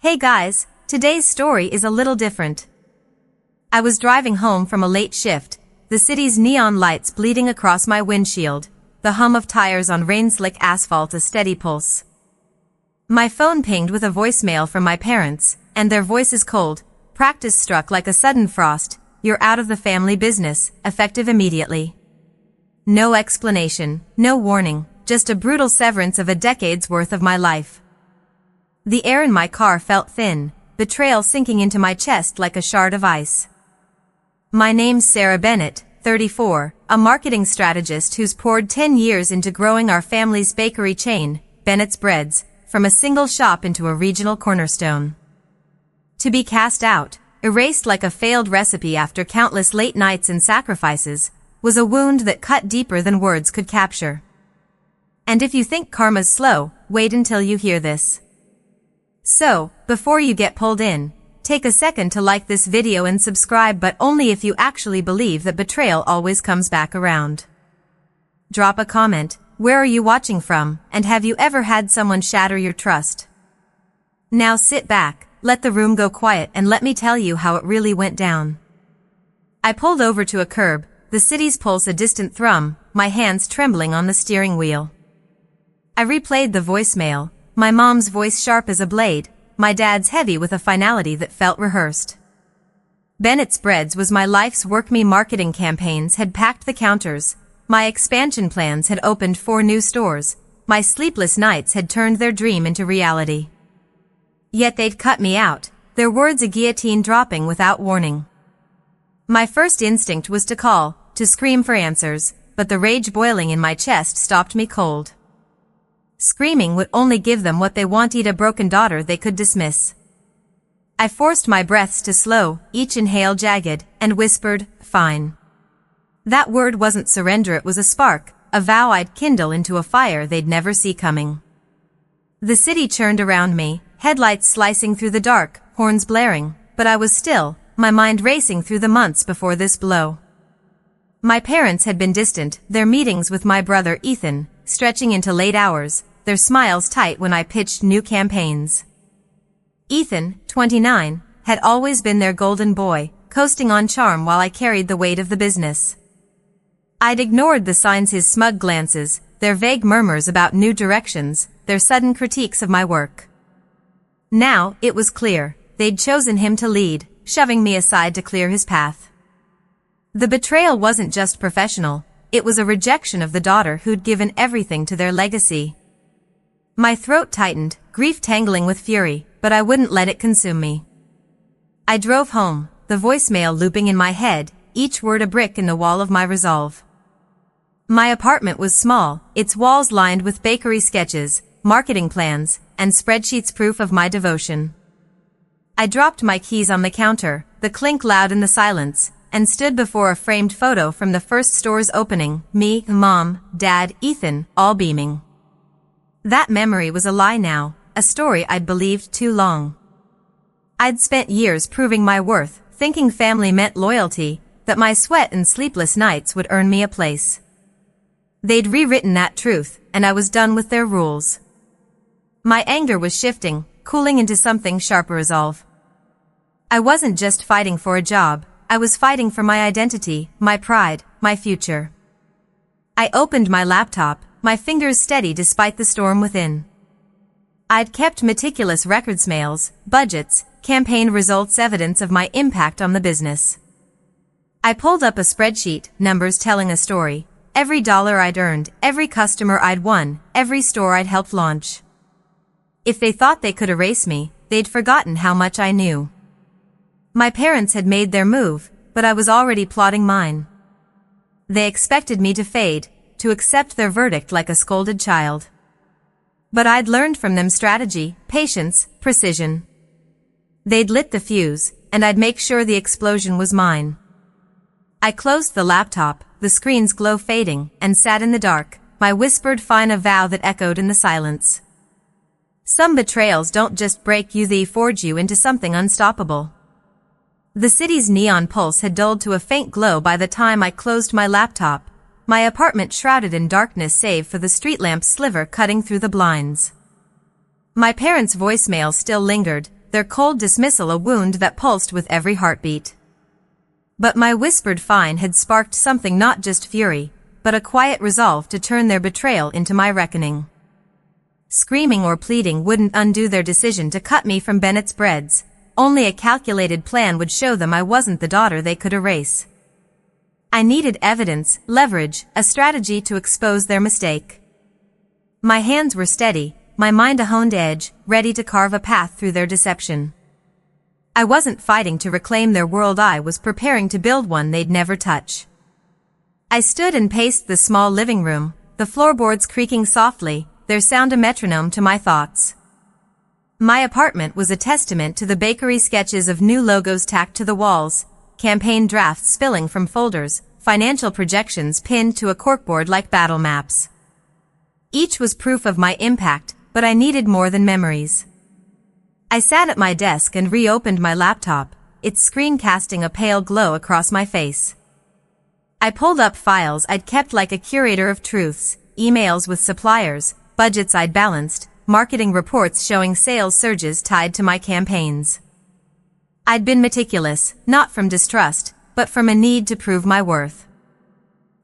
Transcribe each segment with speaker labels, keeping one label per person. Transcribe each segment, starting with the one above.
Speaker 1: Hey guys, today's story is a little different. I was driving home from a late shift, the city's neon lights bleeding across my windshield, the hum of tires on rain-slick asphalt a steady pulse. My phone pinged with a voicemail from my parents, and their voices cold, practice struck like a sudden frost, "You're out of the family business, effective immediately." No explanation, no warning, just a brutal severance of a decade's worth of my life. The air in my car felt thin, betrayal sinking into my chest like a shard of ice. My name's Sarah Bennett, 34, a marketing strategist who's poured 10 years into growing our family's bakery chain, Bennett's Breads, from a single shop into a regional cornerstone. To be cast out, erased like a failed recipe after countless late nights and sacrifices, was a wound that cut deeper than words could capture. And if you think karma's slow, wait until you hear this. So, before you get pulled in, take a second to like this video and subscribe, but only if you actually believe that betrayal always comes back around. Drop a comment, where are you watching from, and have you ever had someone shatter your trust? Now sit back, let the room go quiet, and let me tell you how it really went down. I pulled over to a curb, the city's pulse a distant thrum, my hands trembling on the steering wheel. I replayed the voicemail, my mom's voice sharp as a blade, my dad's heavy with a finality that felt rehearsed. Bennett's Breads was my life's work. Me marketing campaigns had packed the counters, my expansion plans had opened 4 new stores, my sleepless nights had turned their dream into reality. Yet they'd cut me out, their words a guillotine dropping without warning. My first instinct was to call, to scream for answers, but the rage boiling in my chest stopped me cold. Screaming would only give them what they wanted, a broken daughter they could dismiss. I forced my breaths to slow, each inhale jagged, and whispered, "Fine." That word wasn't surrender, it was a spark, a vow I'd kindle into a fire they'd never see coming. The city churned around me, headlights slicing through the dark, horns blaring, but I was still, my mind racing through the months before this blow. My parents had been distant, their meetings with my brother Ethan, stretching into late hours, their smiles tight when I pitched new campaigns. Ethan, 29, had always been their golden boy, coasting on charm while I carried the weight of the business. I'd ignored the signs, his smug glances, their vague murmurs about new directions, their sudden critiques of my work. Now, it was clear, they'd chosen him to lead, shoving me aside to clear his path. The betrayal wasn't just professional, it was a rejection of the daughter who'd given everything to their legacy. My throat tightened, grief tangling with fury, but I wouldn't let it consume me. I drove home, the voicemail looping in my head, each word a brick in the wall of my resolve. My apartment was small, its walls lined with bakery sketches, marketing plans, and spreadsheets proof of my devotion. I dropped my keys on the counter, the clink loud in the silence, and stood before a framed photo from the first store's opening, me, Mom, Dad, Ethan, all beaming. That memory was a lie now, a story I'd believed too long. I'd spent years proving my worth, thinking family meant loyalty, that my sweat and sleepless nights would earn me a place. They'd rewritten that truth, and I was done with their rules. My anger was shifting, cooling into something sharper resolve. I wasn't just fighting for a job, I was fighting for my identity, my pride, my future. I opened my laptop, my fingers steady despite the storm within. I'd kept meticulous records, mails, budgets, campaign results, evidence of my impact on the business. I pulled up a spreadsheet, numbers telling a story, every dollar I'd earned, every customer I'd won, every store I'd helped launch. If they thought they could erase me, they'd forgotten how much I knew. My parents had made their move, but I was already plotting mine. They expected me to fade, to accept their verdict like a scolded child. But I'd learned from them strategy, patience, precision. They'd lit the fuse, and I'd make sure the explosion was mine. I closed the laptop, the screen's glow fading, and sat in the dark, my whispered fine a vow that echoed in the silence. Some betrayals don't just break you, they forge you into something unstoppable. The city's neon pulse had dulled to a faint glow by the time I closed my laptop, my apartment shrouded in darkness save for the street lamp's sliver cutting through the blinds. My parents' voicemail still lingered, their cold dismissal a wound that pulsed with every heartbeat. But my whispered fine had sparked something, not just fury, but a quiet resolve to turn their betrayal into my reckoning. Screaming or pleading wouldn't undo their decision to cut me from Bennett's breads. Only a calculated plan would show them I wasn't the daughter they could erase. I needed evidence, leverage, a strategy to expose their mistake. My hands were steady, my mind a honed edge, ready to carve a path through their deception. I wasn't fighting to reclaim their world, I was preparing to build one they'd never touch. I stood and paced the small living room, the floorboards creaking softly, their sound a metronome to my thoughts. My apartment was a testament to the bakery, sketches of new logos tacked to the walls, campaign drafts spilling from folders, financial projections pinned to a corkboard like battle maps. Each was proof of my impact, but I needed more than memories. I sat at my desk and reopened my laptop, its screen casting a pale glow across my face. I pulled up files I'd kept like a curator of truths, emails with suppliers, budgets I'd balanced, marketing reports showing sales surges tied to my campaigns. I'd been meticulous, not from distrust, but from a need to prove my worth.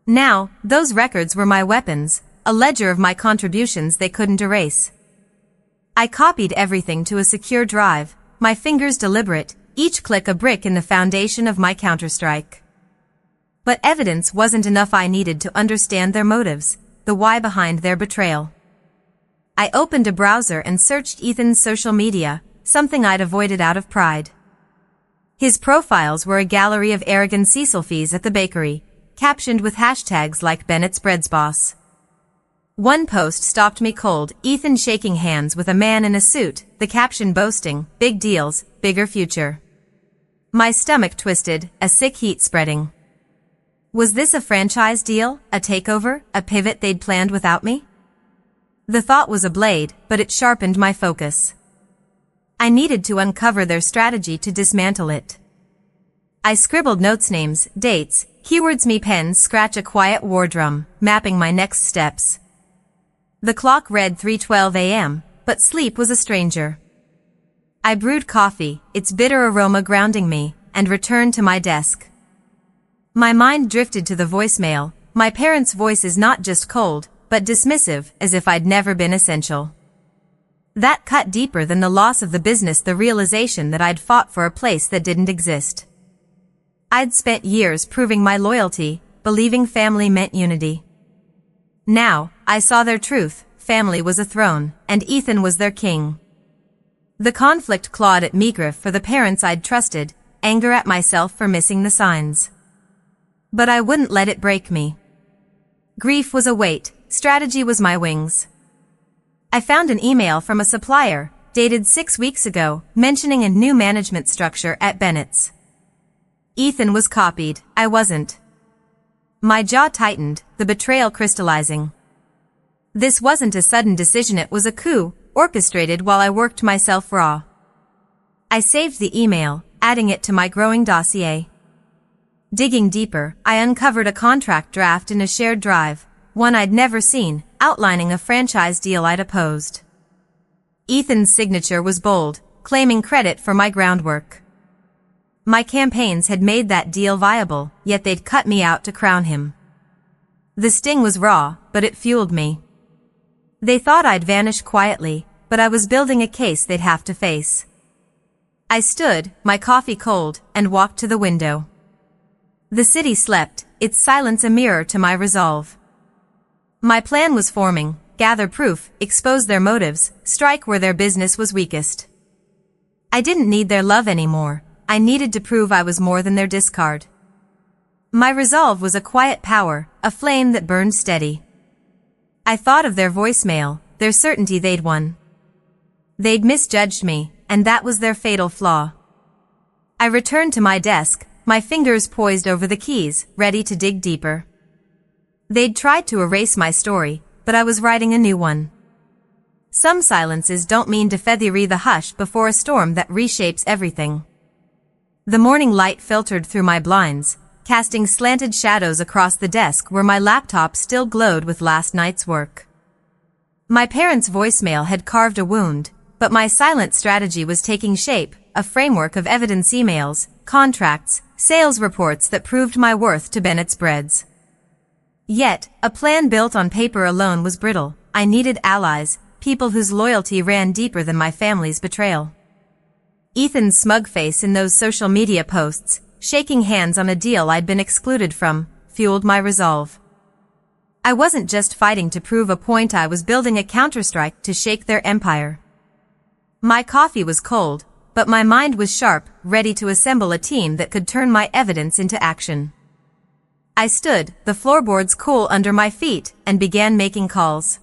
Speaker 1: Now, those records were my weapons, a ledger of my contributions they couldn't erase. I copied everything to a secure drive, my fingers deliberate, each click a brick in the foundation of my counterstrike. But evidence wasn't enough. I needed to understand their motives, the why behind their betrayal. I opened a browser and searched Ethan's social media, something I'd avoided out of pride. His profiles were a gallery of arrogant selfies at the bakery, captioned with hashtags like Bennett's Breads Boss. One post stopped me cold, Ethan shaking hands with a man in a suit, the caption boasting, "Big deals, bigger future." My stomach twisted, a sick heat spreading. Was this a franchise deal, a takeover, a pivot they'd planned without me? The thought was a blade, but it sharpened my focus. I needed to uncover their strategy to dismantle it. I scribbled notes, names, dates, keywords. Me pen scratch a quiet war drum, mapping my next steps. The clock read 3:12 a.m., but sleep was a stranger. I brewed coffee, its bitter aroma grounding me, and returned to my desk. My mind drifted to the voicemail. My parents' voice is not just cold, but dismissive, as if I'd never been essential. That cut deeper than the loss of the business, the realization that I'd fought for a place that didn't exist. I'd spent years proving my loyalty, believing family meant unity. Now, I saw their truth. Family was a throne, and Ethan was their king. The conflict clawed at me, grief for the parents I'd trusted, anger at myself for missing the signs. But I wouldn't let it break me. Grief was a weight, strategy was my wings. I found an email from a supplier, dated 6 weeks ago, mentioning a new management structure at Bennett's. Ethan was copied, I wasn't. My jaw tightened, the betrayal crystallizing. This wasn't a sudden decision, it was a coup, orchestrated while I worked myself raw. I saved the email, adding it to my growing dossier. Digging deeper, I uncovered a contract draft in a shared drive, one I'd never seen, outlining a franchise deal I'd opposed. Ethan's signature was bold, claiming credit for my groundwork. My campaigns had made that deal viable, yet they'd cut me out to crown him. The sting was raw, but it fueled me. They thought I'd vanish quietly, but I was building a case they'd have to face. I stood, my coffee cold, and walked to the window. The city slept, its silence a mirror to my resolve. My plan was forming: gather proof, expose their motives, strike where their business was weakest. I didn't need their love anymore, I needed to prove I was more than their discard. My resolve was a quiet power, a flame that burned steady. I thought of their voicemail, their certainty they'd won. They'd misjudged me, and that was their fatal flaw. I returned to my desk, my fingers poised over the keys, ready to dig deeper. They'd tried to erase my story, but I was writing a new one. Some silences don't mean defeathery, the hush before a storm that reshapes everything. The morning light filtered through my blinds, casting slanted shadows across the desk where my laptop still glowed with last night's work. My parents' voicemail had carved a wound, but my silent strategy was taking shape, a framework of evidence emails, contracts, sales reports that proved my worth to Bennett's breads. Yet, a plan built on paper alone was brittle. I needed allies, people whose loyalty ran deeper than my family's betrayal. Ethan's smug face in those social media posts, shaking hands on a deal I'd been excluded from, fueled my resolve. I wasn't just fighting to prove a point, I was building a counterstrike to shake their empire. My coffee was cold, but my mind was sharp, ready to assemble a team that could turn my evidence into action. I stood, the floorboards cool under my feet, and began making calls.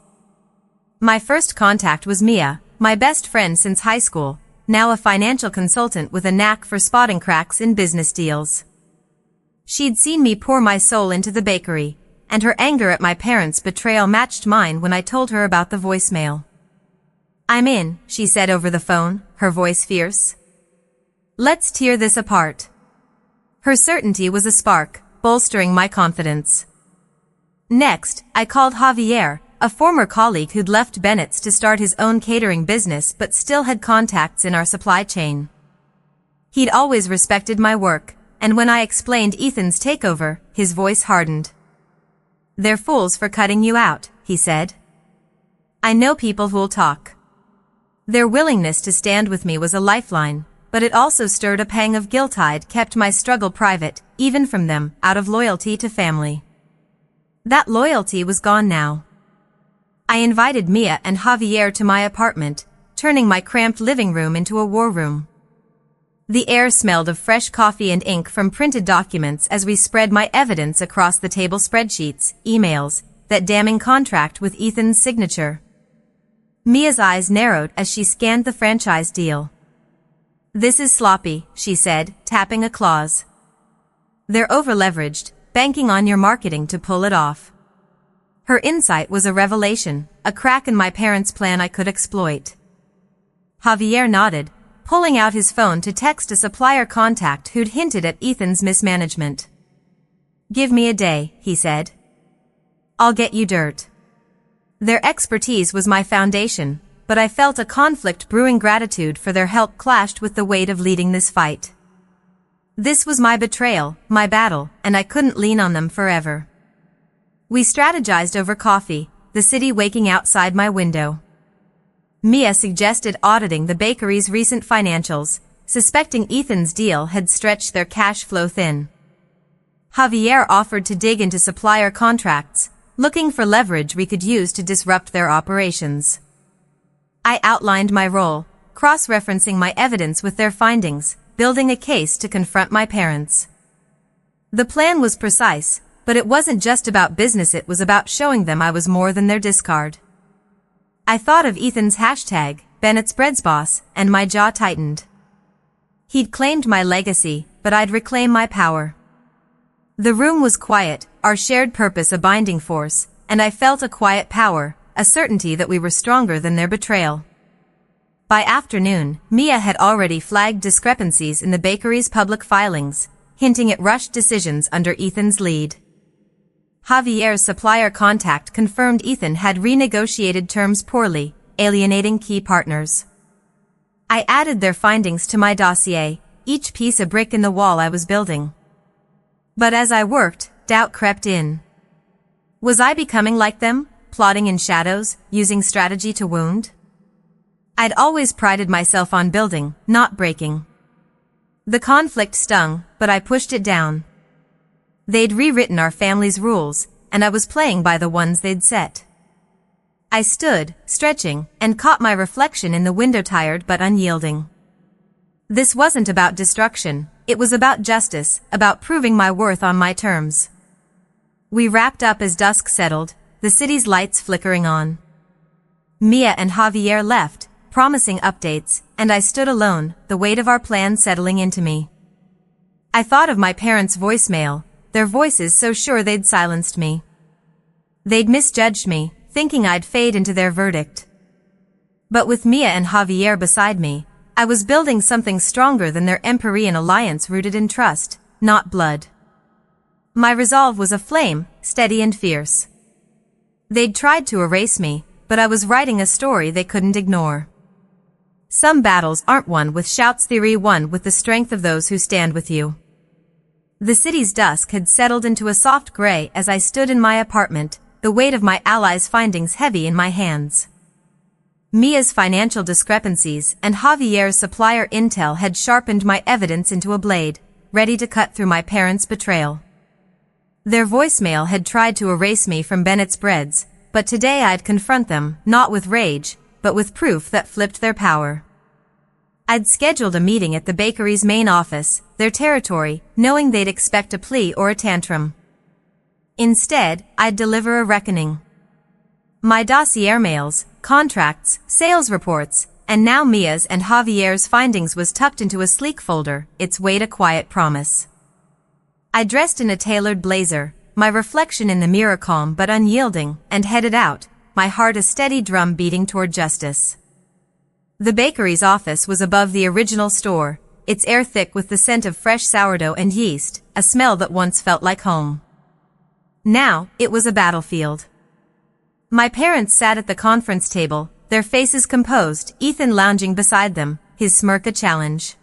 Speaker 1: My first contact was Mia, my best friend since high school, now a financial consultant with a knack for spotting cracks in business deals. She'd seen me pour my soul into the bakery, and her anger at my parents' betrayal matched mine when I told her about the voicemail. "I'm in," she said over the phone, her voice fierce. "Let's tear this apart." Her certainty was a spark, bolstering my confidence. Next, I called Javier, a former colleague who'd left Bennett's to start his own catering business but still had contacts in our supply chain. He'd always respected my work, and when I explained Ethan's takeover, his voice hardened. "They're fools for cutting you out," he said. "I know people who'll talk." Their willingness to stand with me was a lifeline, but it also stirred a pang of guilt. I'd kept my struggle private, even from them, out of loyalty to family. That loyalty was gone now. I invited Mia and Javier to my apartment, turning my cramped living room into a war room. The air smelled of fresh coffee and ink from printed documents as we spread my evidence across the table: spreadsheets, emails, that damning contract with Ethan's signature. Mia's eyes narrowed as she scanned the franchise deal. "This is sloppy," she said, tapping a clause. "They're over-leveraged, banking on your marketing to pull it off." Her insight was a revelation, a crack in my parents' plan I could exploit. Javier nodded, pulling out his phone to text a supplier contact who'd hinted at Ethan's mismanagement. "Give me a day," he said. "I'll get you dirt." Their expertise was my foundation, but I felt a conflict brewing. Gratitude for their help clashed with the weight of leading this fight. This was my betrayal, my battle, and I couldn't lean on them forever. We strategized over coffee, the city waking outside my window. Mia suggested auditing the bakery's recent financials, suspecting Ethan's deal had stretched their cash flow thin. Javier offered to dig into supplier contracts, looking for leverage we could use to disrupt their operations. I outlined my role, cross-referencing my evidence with their findings, building a case to confront my parents. The plan was precise, but it wasn't just about business, it was about showing them I was more than their discard. I thought of Ethan's hashtag, Bennett's Bread's boss, and my jaw tightened. He'd claimed my legacy, but I'd reclaim my power. The room was quiet, our shared purpose a binding force, and I felt a quiet power, a certainty that we were stronger than their betrayal. By afternoon, Mia had already flagged discrepancies in the bakery's public filings, hinting at rushed decisions under Ethan's lead. Javier's supplier contact confirmed Ethan had renegotiated terms poorly, alienating key partners. I added their findings to my dossier, each piece a brick in the wall I was building. But as I worked, doubt crept in. Was I becoming like them, plotting in shadows, using strategy to wound? I'd always prided myself on building, not breaking. The conflict stung, but I pushed it down. They'd rewritten our family's rules, and I was playing by the ones they'd set. I stood, stretching, and caught my reflection in the window, tired but unyielding. This wasn't about destruction, it was about justice, about proving my worth on my terms. We wrapped up as dusk settled, the city's lights flickering on. Mia and Javier left, promising updates, and I stood alone, the weight of our plan settling into me. I thought of my parents' voicemail, their voices so sure they'd silenced me. They'd misjudged me, thinking I'd fade into their verdict. But with Mia and Javier beside me, I was building something stronger than their Empyrean alliance rooted in trust, not blood. My resolve was a flame, steady and fierce. They'd tried to erase me, but I was writing a story they couldn't ignore. Some battles aren't won with shouts, they're won with the strength of those who stand with you. The city's dusk had settled into a soft gray as I stood in my apartment, the weight of my allies' findings heavy in my hands. Mia's financial discrepancies and Javier's supplier intel had sharpened my evidence into a blade, ready to cut through my parents' betrayal. Their voicemail had tried to erase me from Bennett's breads, but today I'd confront them, not with rage, but with proof that flipped their power. I'd scheduled a meeting at the bakery's main office, their territory, knowing they'd expect a plea or a tantrum. Instead, I'd deliver a reckoning. My dossier mails, contracts, sales reports, and now Mia's and Javier's findings was tucked into a sleek folder, its weight a quiet promise. I dressed in a tailored blazer, my reflection in the mirror calm but unyielding, and headed out, my heart a steady drum beating toward justice. The bakery's office was above the original store, its air thick with the scent of fresh sourdough and yeast, a smell that once felt like home. Now, it was a battlefield. My parents sat at the conference table, their faces composed, Ethan lounging beside them, his smirk a challenge.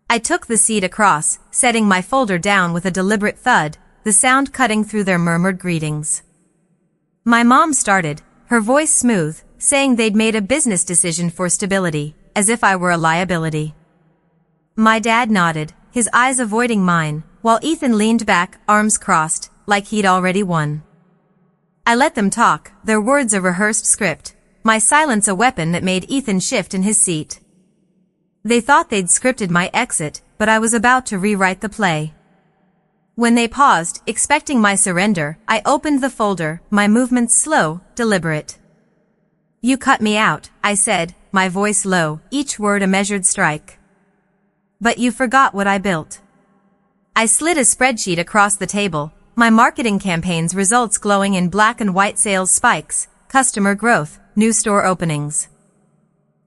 Speaker 1: I took the seat across, setting my folder down with a deliberate thud, the sound cutting through their murmured greetings. My mom started, her voice smooth, saying they'd made a business decision for stability, as if I were a liability. My dad nodded, his eyes avoiding mine, while Ethan leaned back, arms crossed, like he'd already won. I let them talk, their words a rehearsed script, my silence a weapon that made Ethan shift in his seat. They thought they'd scripted my exit, but I was about to rewrite the play. When they paused, expecting my surrender, I opened the folder, my movements slow, deliberate. "You cut me out," I said, my voice low, each word a measured strike. "But you forgot what I built." I slid a spreadsheet across the table, my marketing campaign's results glowing in black and white: sales spikes, customer growth, new store openings.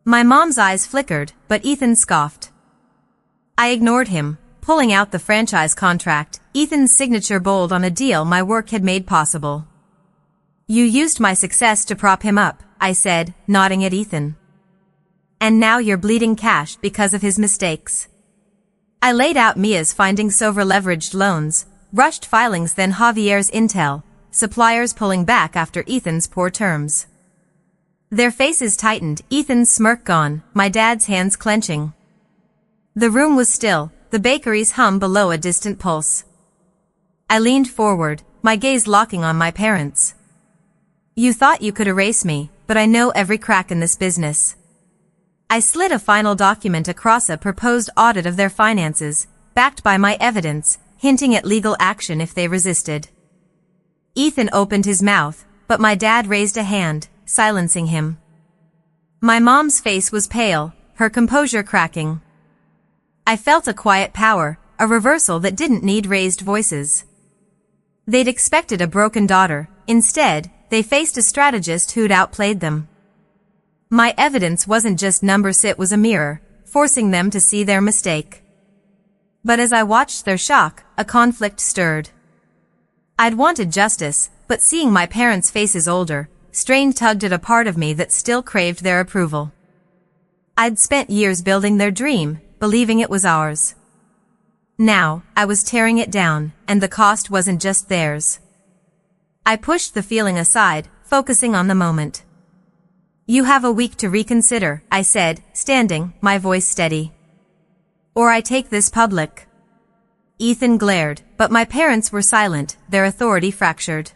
Speaker 1: My mom's eyes flickered, but Ethan scoffed. I ignored him, pulling out the franchise contract, Ethan's signature bold on a deal my work had made possible. "You used my success to prop him up," I said, nodding at Ethan. "And now you're bleeding cash because of his mistakes." I laid out Mia's findings: over-leveraged loans, rushed filings, then Javier's intel, suppliers pulling back after Ethan's poor terms. Their faces tightened, Ethan's smirk gone, my dad's hands clenching. The room was still, the bakery's hum below a distant pulse. I leaned forward, my gaze locking on my parents. "You thought you could erase me, but I know every crack in this business." I slid a final document across a proposed audit of their finances, backed by my evidence, hinting at legal action if they resisted. Ethan opened his mouth, but my dad raised a hand, silencing him. My mom's face was pale, her composure cracking. I felt a quiet power, a reversal that didn't need raised voices. They'd expected a broken daughter, instead, they faced a strategist who'd outplayed them. My evidence wasn't just numbers, it was a mirror, forcing them to see their mistake. But as I watched their shock, a conflict stirred. I'd wanted justice, but seeing my parents' faces older, strain tugged at a part of me that still craved their approval. I'd spent years building their dream, believing it was ours. Now, I was tearing it down, and the cost wasn't just theirs. I pushed the feeling aside, focusing on the moment. "You have a week to reconsider," I said, standing, my voice steady. "Or I take this public." Ethan glared, but my parents were silent, their authority fractured.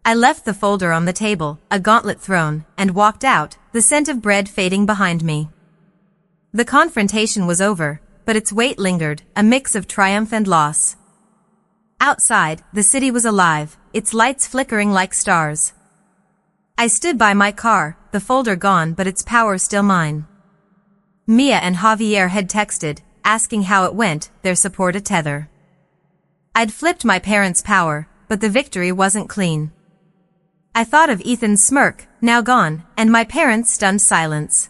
Speaker 1: I left the folder on the table, a gauntlet thrown, and walked out, the scent of bread fading behind me. The confrontation was over, but its weight lingered, a mix of triumph and loss. Outside, the city was alive, its lights flickering like stars. I stood by my car, the folder gone but its power still mine. Mia and Javier had texted, asking how it went, their support a tether. I'd flipped my parents' power, but the victory wasn't clean. I thought of Ethan's smirk, now gone, and my parents' stunned silence.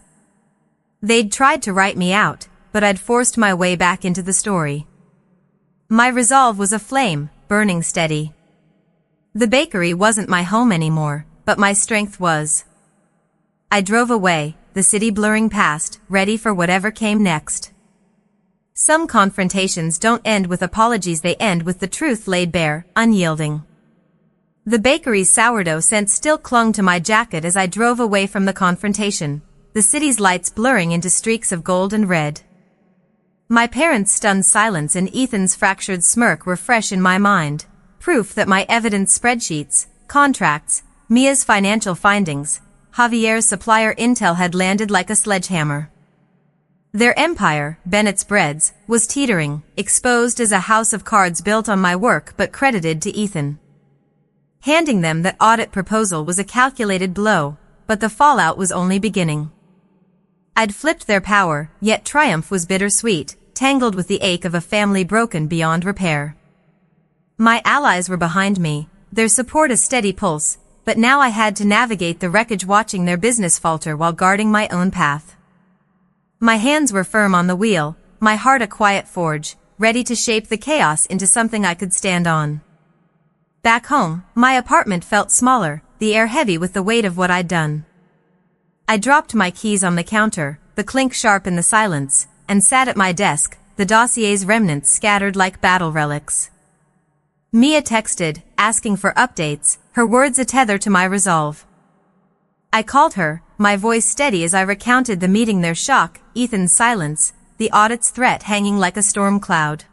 Speaker 1: They'd tried to write me out, but I'd forced my way back into the story. My resolve was a flame, burning steady. The bakery wasn't my home anymore, but my strength was. I drove away, the city blurring past, ready for whatever came next. Some confrontations don't end with apologies, they end with the truth laid bare, unyielding. The bakery's sourdough scent still clung to my jacket as I drove away from the confrontation, the city's lights blurring into streaks of gold and red. My parents' stunned silence and Ethan's fractured smirk were fresh in my mind, proof that my evidence spreadsheets, contracts, Mia's financial findings, Javier's supplier intel had landed like a sledgehammer. Their empire, Bennett's Breads, was teetering, exposed as a house of cards built on my work but credited to Ethan. Handing them that audit proposal was a calculated blow, but the fallout was only beginning. I'd flipped their power, yet triumph was bittersweet, tangled with the ache of a family broken beyond repair. My allies were behind me, their support a steady pulse, but now I had to navigate the wreckage, watching their business falter while guarding my own path. My hands were firm on the wheel, my heart a quiet forge, ready to shape the chaos into something I could stand on. Back home, my apartment felt smaller, the air heavy with the weight of what I'd done. I dropped my keys on the counter, the clink sharp in the silence, and sat at my desk, the dossier's remnants scattered like battle relics. Mia texted, asking for updates, her words a tether to my resolve. I called her, my voice steady as I recounted the meeting, their shock, Ethan's silence, the audit's threat hanging like a storm cloud.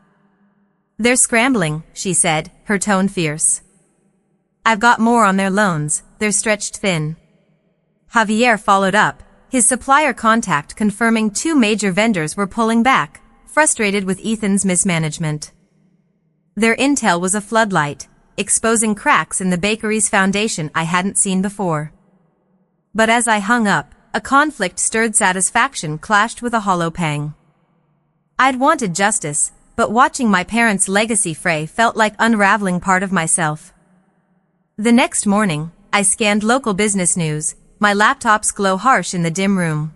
Speaker 1: "They're scrambling," she said, her tone fierce. "I've got more on their loans, they're stretched thin." Javier followed up, his supplier contact confirming 2 major vendors were pulling back, frustrated with Ethan's mismanagement. Their intel was a floodlight, exposing cracks in the bakery's foundation I hadn't seen before. But as I hung up, a conflict-stirred satisfaction clashed with a hollow pang. I'd wanted justice, but watching my parents' legacy fray felt like unraveling part of myself. The next morning, I scanned local business news, my laptop's glow harsh in the dim room.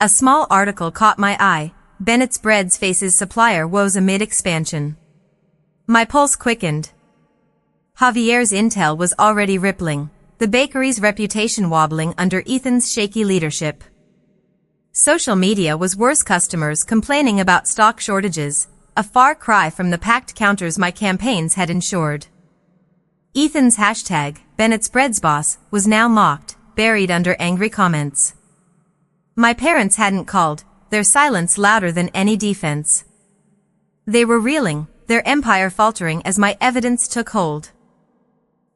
Speaker 1: A small article caught my eye, Bennett's Breads faces supplier woes amid expansion. My pulse quickened. Javier's intel was already rippling, the bakery's reputation wobbling under Ethan's shaky leadership. Social media was worse, customers complaining about stock shortages, a far cry from the packed counters my campaigns had ensured. Ethan's hashtag, Bennett's Breads boss, was now mocked, buried under angry comments. My parents hadn't called, their silence louder than any defense. They were reeling, their empire faltering as my evidence took hold.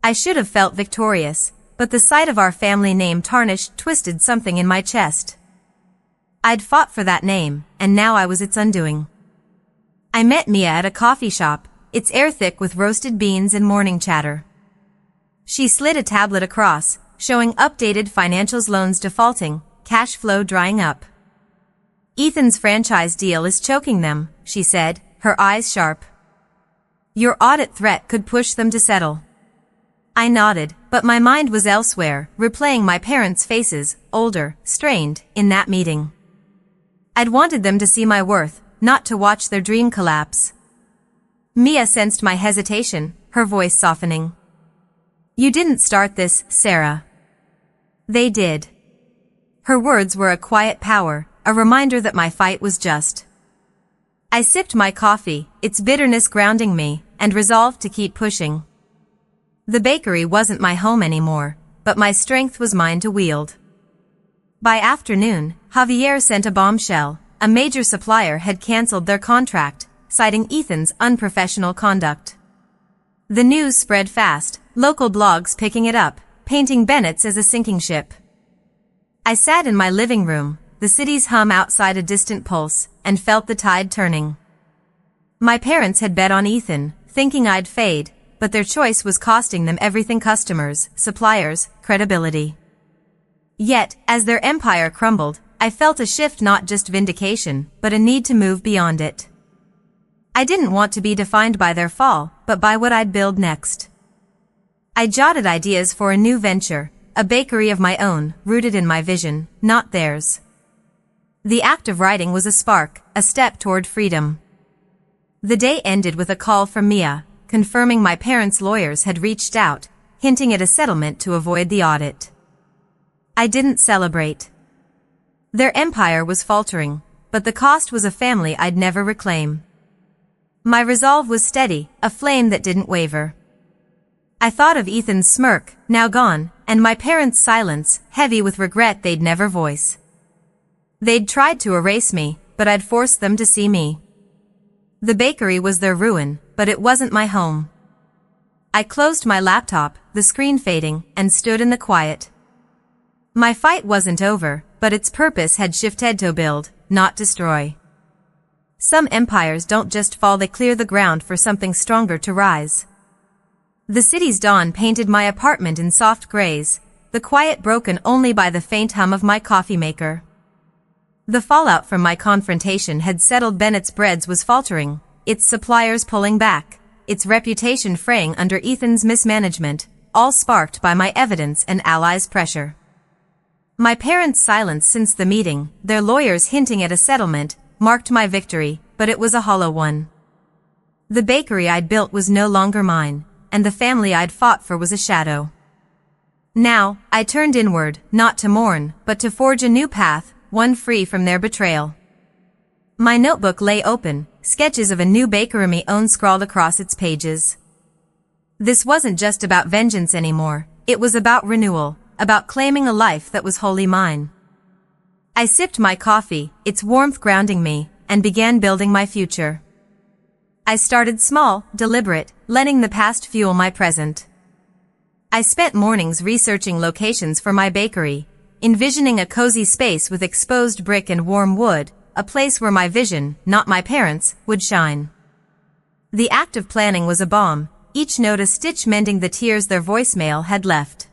Speaker 1: I should have felt victorious, but the sight of our family name tarnished twisted something in my chest. I'd fought for that name, and now I was its undoing. I met Mia at a coffee shop, its air thick with roasted beans and morning chatter. She slid a tablet across, showing updated financials, loans defaulting, cash flow drying up. "Ethan's franchise deal is choking them," she said, her eyes sharp. "Your audit threat could push them to settle." I nodded, but my mind was elsewhere, replaying my parents' faces, older, strained, in that meeting. I'd wanted them to see my worth, not to watch their dream collapse. Mia sensed my hesitation, her voice softening. "You didn't start this, Sarah." "They did." Her words were a quiet power, a reminder that my fight was just. I sipped my coffee, its bitterness grounding me, and resolved to keep pushing. The bakery wasn't my home anymore, but my strength was mine to wield. By afternoon, Javier sent a bombshell. A major supplier had canceled their contract, citing Ethan's unprofessional conduct. The news spread fast, local blogs picking it up, painting Bennett's as a sinking ship. I sat in my living room, the city's hum outside a distant pulse, and felt the tide turning. My parents had bet on Ethan, thinking I'd fade, but their choice was costing them everything: customers, suppliers, credibility. Yet, as their empire crumbled, I felt a shift, not just vindication, but a need to move beyond it. I didn't want to be defined by their fall, but by what I'd build next. I jotted ideas for a new venture, a bakery of my own, rooted in my vision, not theirs. The act of writing was a spark, a step toward freedom. The day ended with a call from Mia, confirming my parents' lawyers had reached out, hinting at a settlement to avoid the audit. I didn't celebrate. Their empire was faltering, but the cost was a family I'd never reclaim. My resolve was steady, a flame that didn't waver. I thought of Ethan's smirk, now gone, and my parents' silence, heavy with regret they'd never voice. They'd tried to erase me, but I'd forced them to see me. The bakery was their ruin, but it wasn't my home. I closed my laptop, the screen fading, and stood in the quiet. My fight wasn't over, but its purpose had shifted to build, not destroy. Some empires don't just fall, they clear the ground for something stronger to rise. The city's dawn painted my apartment in soft grays, the quiet broken only by the faint hum of my coffee maker. The fallout from my confrontation had settled. Bennett's breads was faltering, its suppliers pulling back, its reputation fraying under Ethan's mismanagement, all sparked by my evidence and allies' pressure. My parents' silence since the meeting, their lawyers hinting at a settlement, marked my victory, but it was a hollow one. The bakery I'd built was no longer mine, and the family I'd fought for was a shadow. Now, I turned inward, not to mourn, but to forge a new path, one free from their betrayal. My notebook lay open, sketches of a new bakery I owned scrawled across its pages. This wasn't just about vengeance anymore, it was about renewal, about claiming a life that was wholly mine. I sipped my coffee, its warmth grounding me, and began building my future. I started small, deliberate, letting the past fuel my present. I spent mornings researching locations for my bakery, envisioning a cozy space with exposed brick and warm wood, a place where my vision, not my parents', would shine. The act of planning was a balm, each note a stitch mending the tears their voicemail had left.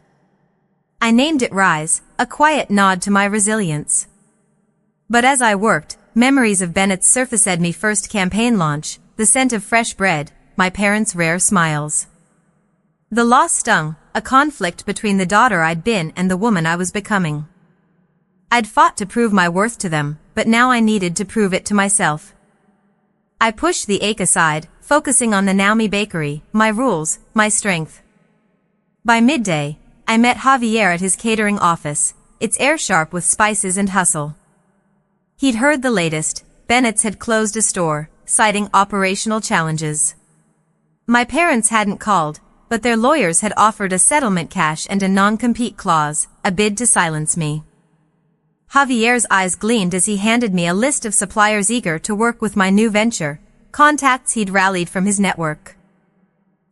Speaker 1: I named it Rise, a quiet nod to my resilience. But as I worked, memories of Bennett's surfaced. Me first campaign launch, the scent of fresh bread, my parents' rare smiles. The loss stung, a conflict between the daughter I'd been and the woman I was becoming. I'd fought to prove my worth to them, but now I needed to prove it to myself. I pushed the ache aside, focusing on the Naomi bakery, my rules, my strength. By midday, I met Javier at his catering office, its air sharp with spices and hustle. He'd heard the latest, Bennett's had closed a store, citing operational challenges. My parents hadn't called, but their lawyers had offered a settlement cash and a non-compete clause, a bid to silence me. Javier's eyes gleamed as he handed me a list of suppliers eager to work with my new venture, contacts he'd rallied from his network.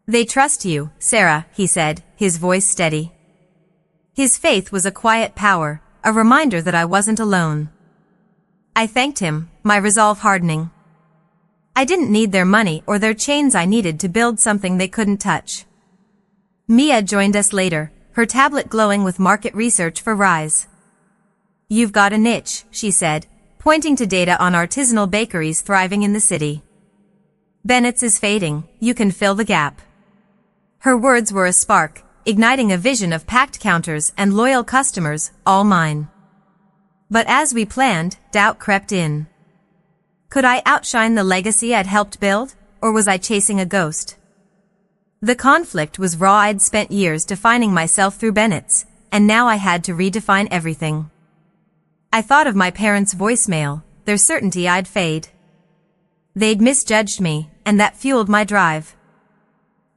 Speaker 1: "They trust you, Sarah," he said, his voice steady. His faith was a quiet power, a reminder that I wasn't alone. I thanked him, my resolve hardening. I didn't need their money or their chains, I needed to build something they couldn't touch. Mia joined us later, her tablet glowing with market research for Rise. "You've got a niche," she said, pointing to data on artisanal bakeries thriving in the city. "Bennett's is fading, you can fill the gap." Her words were a spark, igniting a vision of packed counters and loyal customers, all mine. But as we planned, doubt crept in. Could I outshine the legacy I'd helped build, or was I chasing a ghost? The conflict was raw. I'd spent years defining myself through Bennett's, and now I had to redefine everything. I thought of my parents' voicemail, their certainty I'd fade. They'd misjudged me, and that fueled my drive.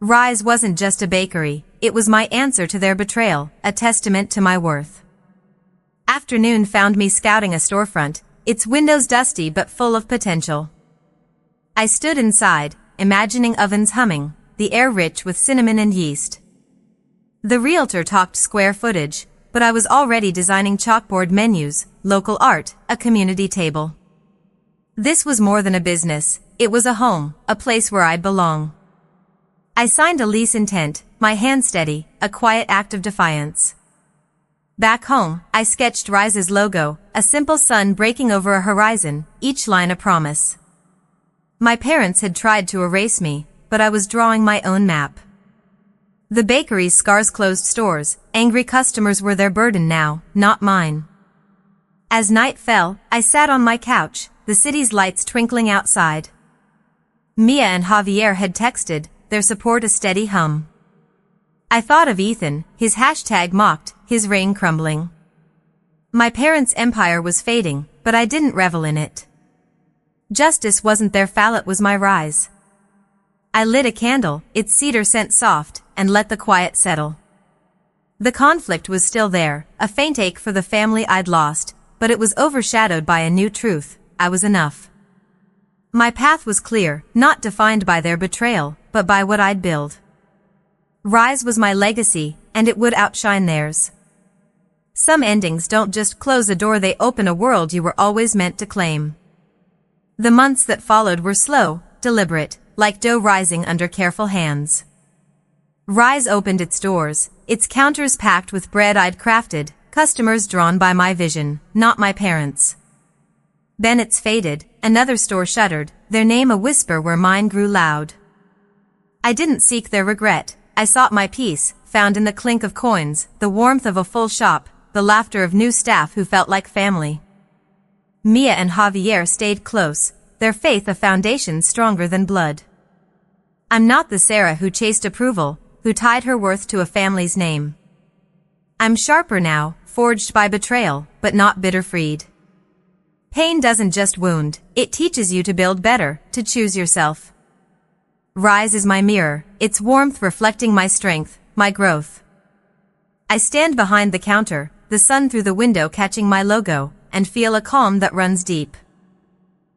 Speaker 1: Rise wasn't just a bakery, it was my answer to their betrayal, a testament to my worth. Afternoon found me scouting a storefront, its windows dusty but full of potential. I stood inside, imagining ovens humming, the air rich with cinnamon and yeast. The realtor talked square footage, but I was already designing chalkboard menus, local art, a community table. This was more than a business, it was a home, a place where I'd belong. I signed a lease intent, my hand steady, a quiet act of defiance. Back home, I sketched Rise's logo, a simple sun breaking over a horizon, each line a promise. My parents had tried to erase me, but I was drawing my own map. The bakery's scars closed stores, angry customers were their burden now, not mine. As night fell, I sat on my couch, the city's lights twinkling outside. Mia and Javier had texted, their support a steady hum. I thought of Ethan, his hashtag mocked, his reign crumbling. My parents' empire was fading, but I didn't revel in it. Justice wasn't their fall, it was my rise. I lit a candle, its cedar scent soft, and let the quiet settle. The conflict was still there, a faint ache for the family I'd lost, but it was overshadowed by a new truth: I was enough. My path was clear, not defined by their betrayal, but by what I'd build. Rise was my legacy, and it would outshine theirs. Some endings don't just close a door, they open a world you were always meant to claim. The months that followed were slow, deliberate, like dough rising under careful hands. Rise opened its doors, its counters packed with bread I'd crafted, customers drawn by my vision, not my parents'. Bennett's faded, another store shuttered, their name a whisper where mine grew loud. I didn't seek their regret, I sought my peace, found in the clink of coins, the warmth of a full shop, the laughter of new staff who felt like family. Mia and Javier stayed close, their faith a foundation stronger than blood. I'm not the Sarah who chased approval, who tied her worth to a family's name. I'm sharper now, forged by betrayal, but not bitter freed. Pain doesn't just wound, it teaches you to build better, to choose yourself. Rise is my mirror, its warmth reflecting my strength, my growth. I stand behind the counter, the sun through the window catching my logo, and feel a calm that runs deep.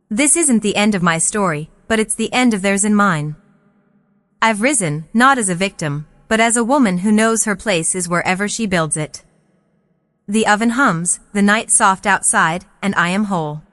Speaker 1: This isn't the end of my story, but it's the end of theirs and mine. I've risen, not as a victim, but as a woman who knows her place is wherever she builds it. The oven hums, the night soft outside, and I am whole.